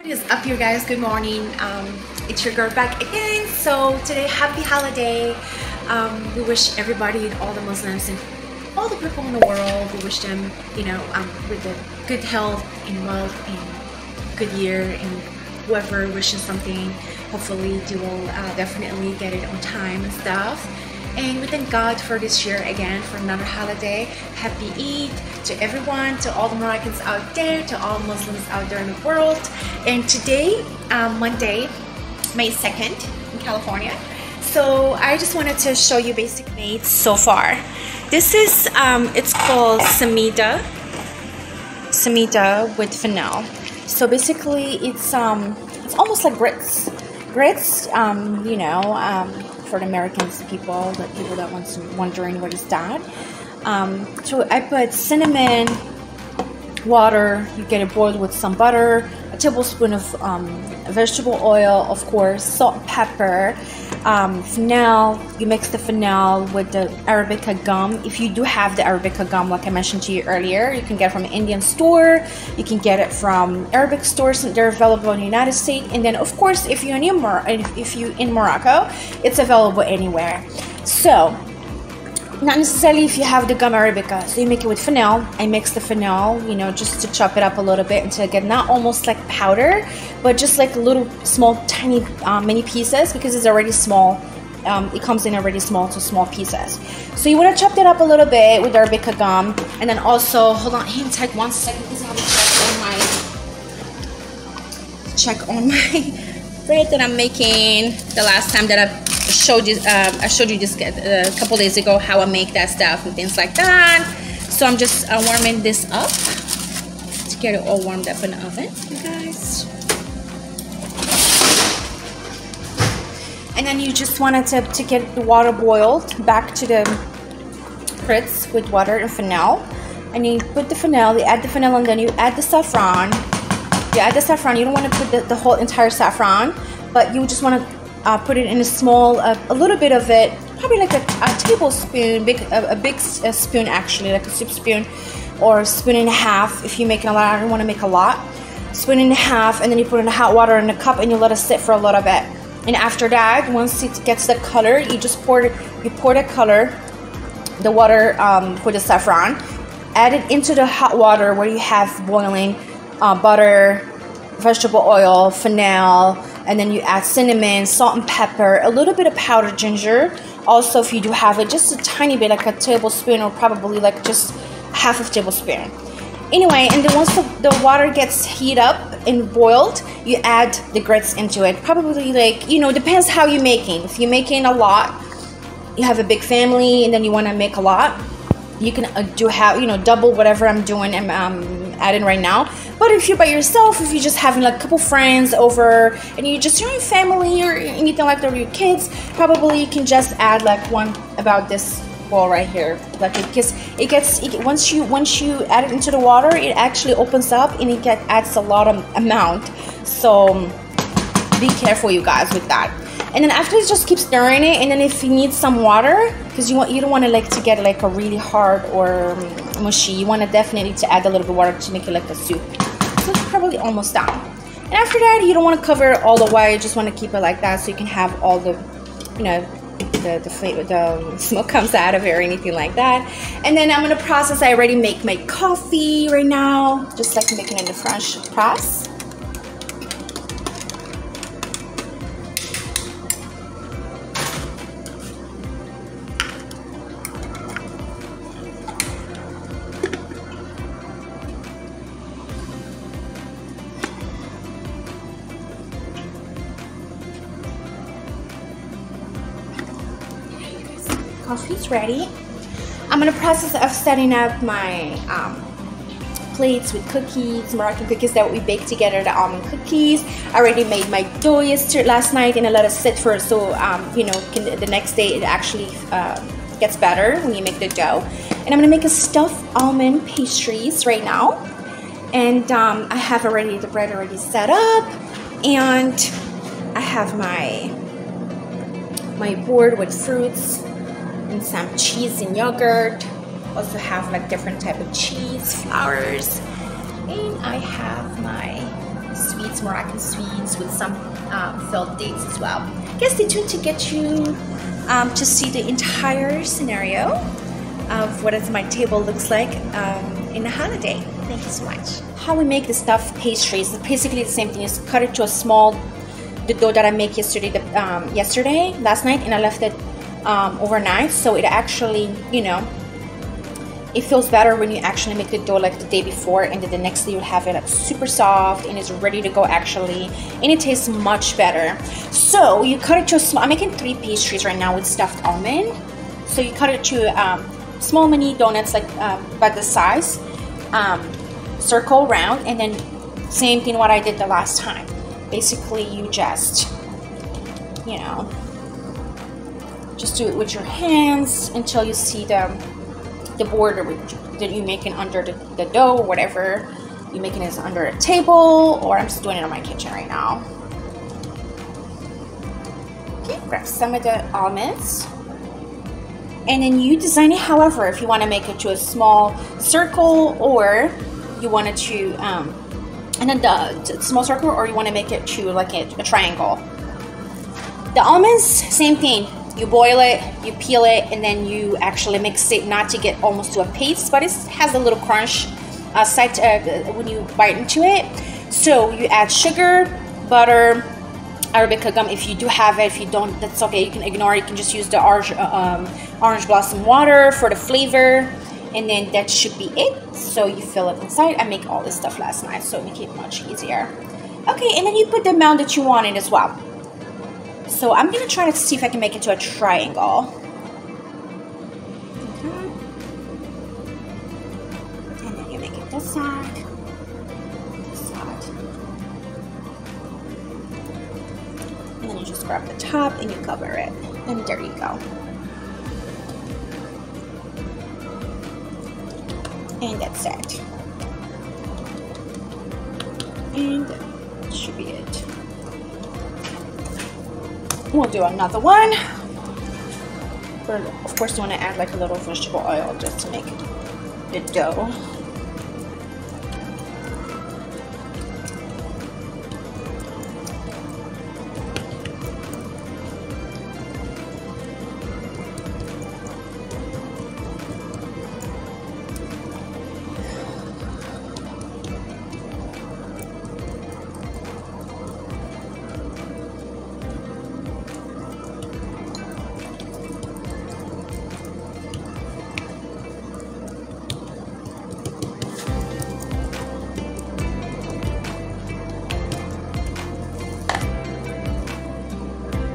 What is up, you guys? Good morning. It's your girl back again. So today, happy holiday. We wish everybody, all the Muslims and all the people in the world, we wish them, with the good health and wealth and good year, and whoever wishes something, hopefully they will definitely get it on time and stuff. And we thank God for this year again, for another holiday. Happy Eid to everyone, to all the Moroccans out there, to all Muslims out there in the world. And today, Monday, May 2nd in California. So I just wanted to show you basic made so far. This is, it's called Samida with fennel. So basically it's almost like grits. For the Americans, the people that wondering what is that. So I put cinnamon, water, you get it boiled with some butter, a tablespoon of vegetable oil, of course, salt and pepper, fennel. You mix the fennel with the Arabica gum. If you do have the Arabica gum, like I mentioned to you earlier, you can get it from an Indian store, you can get it from Arabic stores, and they're available in the United States. And then of course, if you're in Morocco, it's available anywhere. So not necessarily if you have the gum Arabica. So you make it with fennel. I mix the fennel, just to chop it up a little bit until I get not almost like powder, but just like little small tiny mini pieces, because it's already small. It comes in already small to small pieces. So you want to chop that up a little bit with the Arabica gum. And then also, hold on, hang tight 1 second because I want to check on my bread that I'm making. The last time that I showed you this a couple days ago, how I make that stuff and things like that. So I'm just warming this up to get it all warmed up in the oven, you guys. And then you just wanted to get the water boiled back to the grits with water and fennel. And you put the fennel, you add the fennel, and then you add the saffron. You add the saffron. You don't want to put the whole entire saffron, but you just want to put it in a small, a little bit of it, probably like a tablespoon, a big spoon actually, like a soup spoon, or a spoon and a half if you're making a lot. I don't want to make a lot. Spoon and a half, and then you put in the hot water in a cup and you let it sit for a little bit. And after that, once it gets the color, you just pour the color, the water for the saffron, add it into the hot water where you have boiling butter, vegetable oil, fennel, and then you add cinnamon, salt and pepper, a little bit of powdered ginger. Also, if you do have it, just a tiny bit, like a tablespoon, or probably like just half a tablespoon. Anyway, and then once the water gets heated up and boiled, you add the grits into it. Probably like, depends how you're making. If you're making a lot, you have a big family, and then you want to make a lot, you can double whatever I'm doing and adding right now. But if you're by yourself, if you're just having like a couple friends over and you're just your family or anything like that, or your kids, probably you can just add like one about this bowl right here, like because once you add it into the water, it actually opens up and it adds a lot of amount. So be careful, you guys, with that. And then after, just keep stirring it. And then if you need some water, because you don't want to to get like a really hard or mushy, you want to definitely to add a little bit of water to make it like a soup. So it's probably almost done. And after that, you don't want to cover it all the way. You just want to keep it like that so you can have all the the flavor, the smoke comes out of it or anything like that. And then I'm gonna process. I already make my coffee right now, just like making it in the French press. Coffee's ready. I'm in the process of setting up my plates with cookies, Moroccan cookies that we baked together, the almond cookies. I already made my dough last night and I let it sit for so the next day it actually gets better when you make the dough. And I'm gonna make a stuffed almond pastries right now. And I have the bread already set up, and I have my board with fruits and some cheese and yogurt. Also have like different type of cheese, flowers, and I have my sweet sweets, Moroccan sweets with some filled dates as well. Guys, stay tuned to get you to see the entire scenario of what my table looks like in the holiday. Thank you so much. How we make the stuffed pastries is basically the same thing. Is cut it to a small, the dough that I make last night, and I left it overnight, so it actually, you know, it feels better when you actually make the dough like the day before, and then the next day you'll have it like super soft and it's ready to go actually, and it tastes much better. So you cut it to a small, I'm making 3 pastries right now with stuffed almond. So you cut it to small mini donuts, like about the size, circle round, and then same thing what I did the last time. Basically you just, you know, just do it with your hands until you see the border that you're making under the dough, or whatever you're making is under a table, or I'm just doing it in my kitchen right now. Okay, grab some of the almonds, and then you design it however, if you want to make it to a small circle, or you want it to and then the small circle, or you want to make it to like a triangle. The almonds, same thing. You boil it, you peel it, and then you actually mix it, not to get almost to a paste, but it has a little crunch when you bite into it. So you add sugar, butter, Arabica gum if you do have it. If you don't, that's okay. You can ignore it. You can just use the orange blossom water for the flavor, and then that should be it. So you fill it inside. I make all this stuff last night, so make it much easier. Okay, and then you put the amount that you want in as well. So I'm going to try to see if I can make it to a triangle. And then you make it this side, this side. And then you just grab the top and you cover it. And there you go. And that's it. And that should be it. We'll do another one. But of course, you want to add like a little vegetable oil just to make the dough.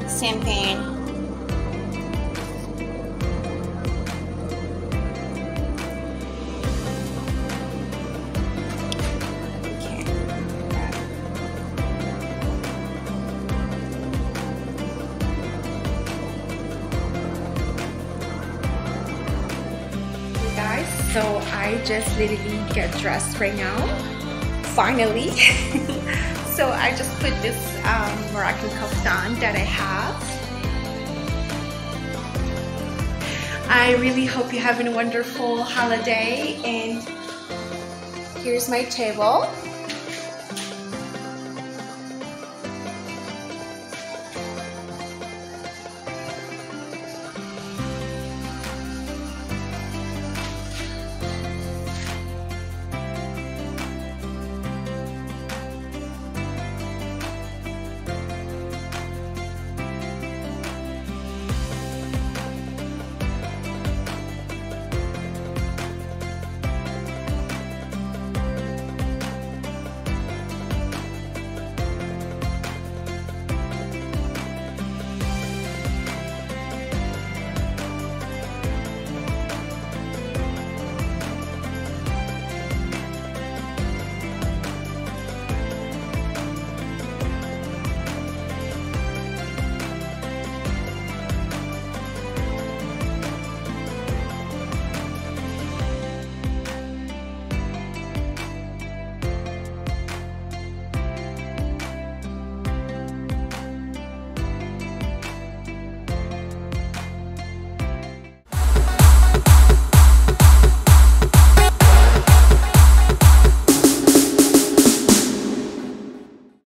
Same thing. Okay. Hey guys, so I just literally get dressed right now. Finally. So I just put this Moroccan kaftan that I have. I really hope you're having a wonderful holiday, and here's my table.